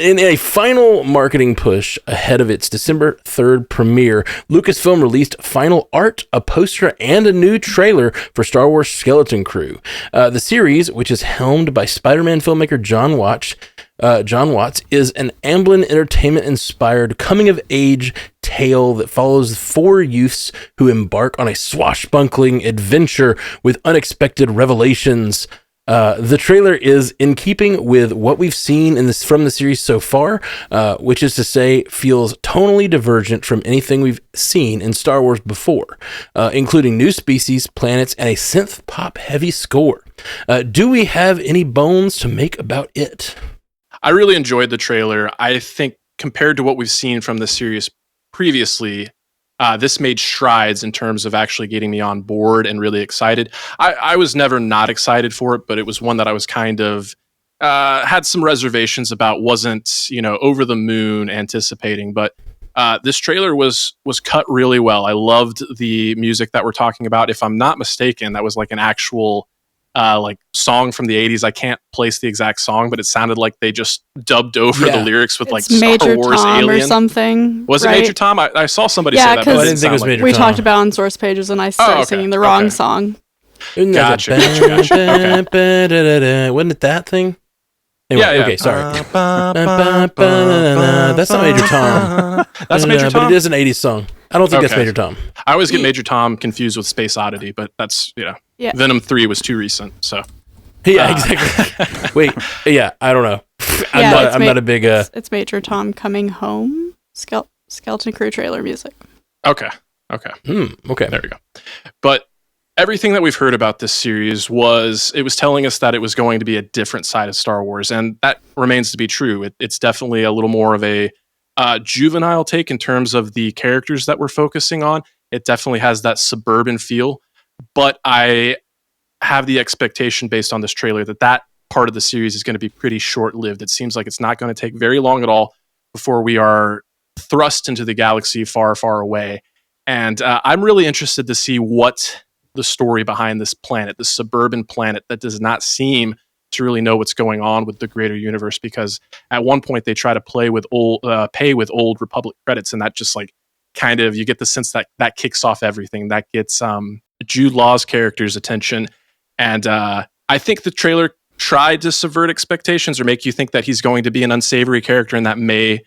In a final marketing push ahead of its December 3rd premiere, Lucasfilm released final art, a poster, and a new trailer for Star Wars Skeleton Crew. The series, which is helmed by Spider-Man filmmaker Jon Watts, is an Amblin Entertainment-inspired coming-of-age tale that follows 4 youths who embark on a swashbuckling adventure with unexpected revelations. The trailer is in keeping with what we've seen from the series so far, which is to say, feels tonally divergent from anything we've seen in Star Wars before, including new species, planets, and a synth-pop heavy score. Do we have any bones to make about it? I really enjoyed the trailer. I think compared to what we've seen from the series previously, this made strides in terms of actually getting me on board and really excited. I was never not excited for it, but it was one that I was kind of had some reservations about, wasn't, over the moon anticipating. But this trailer was cut really well. I loved the music that we're talking about. If I'm not mistaken, that was like an actual song from the 80s. I can't place the exact song, but it sounded like they just dubbed over the lyrics with it's like Star Major Wars Tom Alien or something. Was right? it Major Tom? I saw somebody say that, but I didn't think it was Major we Tom. talked about on source pages, and I started singing the wrong song. Gotcha. Okay. Wasn't it that thing? Anyway, yeah. Okay, sorry. That's not Major Tom. That's Major Tom? But it is an 80s song. I don't think that's Major Tom. I always get Major Tom confused with Space Oddity, but that's, Yeah. Venom 3 was too recent, so. Yeah, exactly. Wait, I don't know. I'm not a big... It's Major Tom Coming Home. Skeleton Crew trailer music. Okay. Okay. There we go. But everything that we've heard about this series was telling us that it was going to be a different side of Star Wars, and that remains to be true. It's definitely a little more of a juvenile take in terms of the characters that we're focusing on. It definitely has that suburban feel, but I have the expectation based on this trailer that part of the series is going to be pretty short-lived. It seems like it's not going to take very long at all before we are thrust into the galaxy far, far away. And I'm really interested to see what the story behind this planet, this suburban planet that does not seem to really know what's going on with the greater universe, because at one point they try to pay with old Republic credits, and that just like kind of, you get the sense that kicks off everything. That gets Jude Law's character's attention, and I think the trailer tried to subvert expectations or make you think that he's going to be an unsavory character, and that may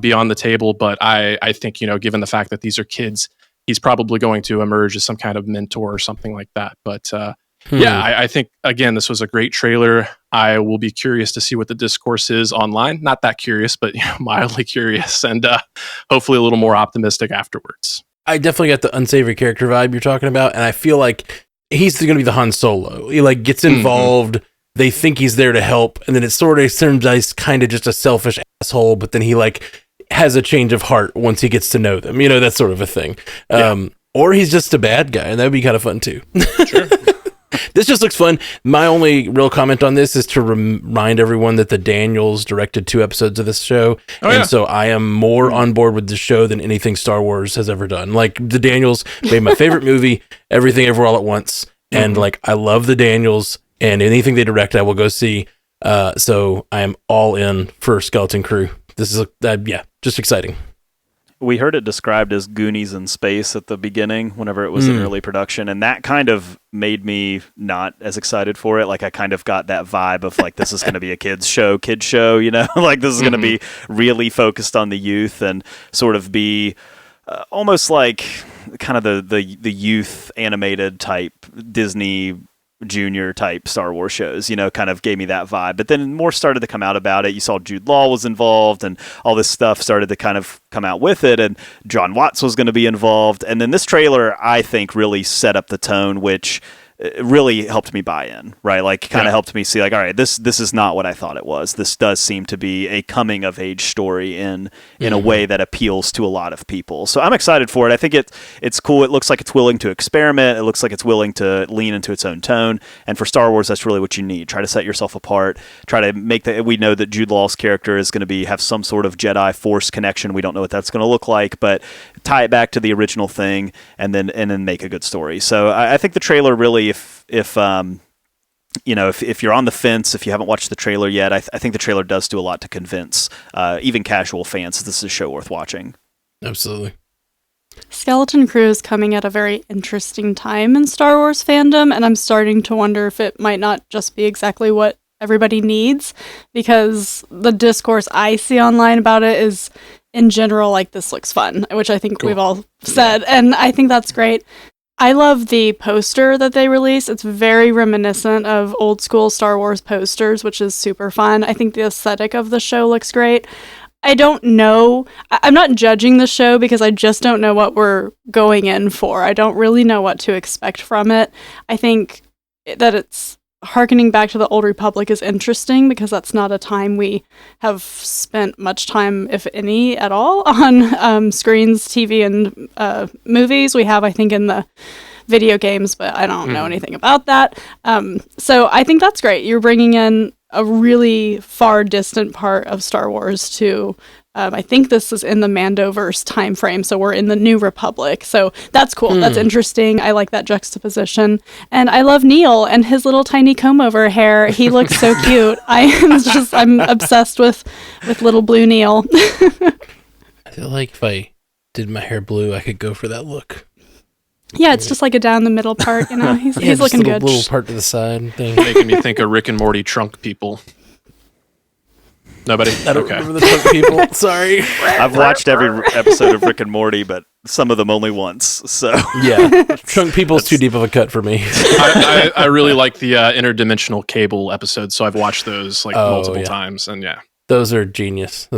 be on the table. But I think, given the fact that these are kids, he's probably going to emerge as some kind of mentor or something like that. But I think, again, this was a great trailer. I will be curious to see what the discourse is online. Not that curious, but mildly curious, and hopefully a little more optimistic afterwards. I definitely got the unsavory character vibe you're talking about, and I feel like he's going to be the Han Solo. He like gets involved. Mm-hmm. They think he's there to help, and then it sort of turns out he's kind of just a selfish asshole, but then he like has a change of heart once he gets to know them. That sort of a thing. Or he's just a bad guy, and that would be kind of fun too. Sure. This just looks fun. My only real comment on this is to remind everyone that the Daniels directed 2 episodes of this show. So I am more on board with the show than anything Star Wars has ever done. Like, the Daniels made my favorite movie, Everything Everywhere All at Once. And like, I love the Daniels, and anything they direct, I will go see. So I am all in for Skeleton Crew. This is, just exciting. We heard it described as Goonies in space at the beginning whenever it was in early production, and that kind of made me not as excited for it. Like, I kind of got that vibe of like, this is going to be a kid show, like this is going to be really focused on the youth and sort of be almost like kind of the youth animated type Disney Junior type Star Wars shows, kind of gave me that vibe. But then more started to come out about it. You saw Jude Law was involved, and all this stuff started to kind of come out with it, and Jon Watts was going to be involved. And then this trailer, I think, really set up the tone, which really helped me buy in, right? Like, kind of helped me see, like, all right, this is not what I thought it was. This does seem to be a coming of age story in a way that appeals to a lot of people. So I'm excited for it. I think it's cool. It looks like it's willing to experiment. It looks like it's willing to lean into its own tone. And for Star Wars, that's really what you need. Try to set yourself apart. Try to make we know that Jude Law's character is going to have some sort of Jedi Force connection. We don't know what that's going to look like, but tie it back to the original thing, and then make a good story. So I think the trailer really, if if you're on the fence, if you haven't watched the trailer yet, I think the trailer does do a lot to convince even casual fans that this is a show worth watching. Absolutely. Skeleton Crew is coming at a very interesting time in Star Wars fandom, and I'm starting to wonder if it might not just be exactly what everybody needs, because the discourse I see online about it is, in general, like, this looks fun, which I think we've all said, and I think that's great. I love the poster that they released. It's very reminiscent of old school Star Wars posters, which is super fun. I think the aesthetic of the show looks great. I don't know. I'm not judging the show because I just don't know what we're going in for. I don't really know what to expect from it. I think that it's harkening back to the Old Republic is interesting because that's not a time we have spent much time, if any, at all on screens, TV, and movies. We have, I think, in the video games, but I don't know anything about that. So I think that's great. You're bringing in a really far distant part of Star Wars to, I think this is in the Mandoverse time frame, so we're in the New Republic. So that's cool. That's interesting. I like that juxtaposition. And I love Neil and his little tiny comb-over hair. He looks so cute. I'm obsessed with little blue Neil. I feel like if I did my hair blue, I could go for that look. Yeah, it's just like a down the middle part, he's looking good. Little part to the side thing. Making me think of Rick and Morty trunk people. Nobody? I don't remember the trunk people. Sorry. I've watched every episode of Rick and Morty, but some of them only once. So yeah, trunk people's too deep of a cut for me. I really like the interdimensional cable episodes, so I've watched those multiple times, and yeah, those are genius.